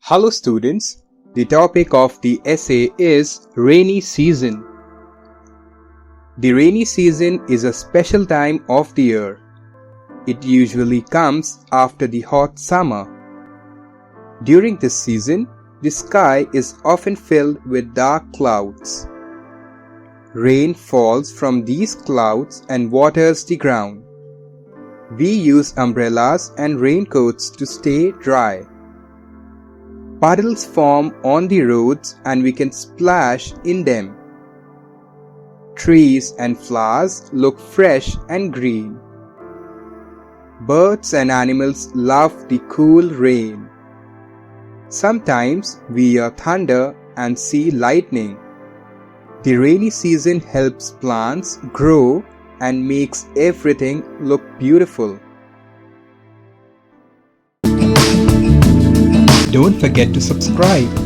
Hello students, the topic of the essay is rainy season. The rainy season is a special time of the year. It usually comes after the hot summer. During this season, the sky is often filled with dark clouds. Rain falls from these clouds and waters the ground. We use umbrellas and raincoats to stay dry. Puddles form on the roads and we can splash in them. Trees and flowers look fresh and green. Birds and animals love the cool rain. Sometimes we hear thunder and see lightning. The rainy season helps plants grow and makes everything look beautiful. Don't forget to subscribe.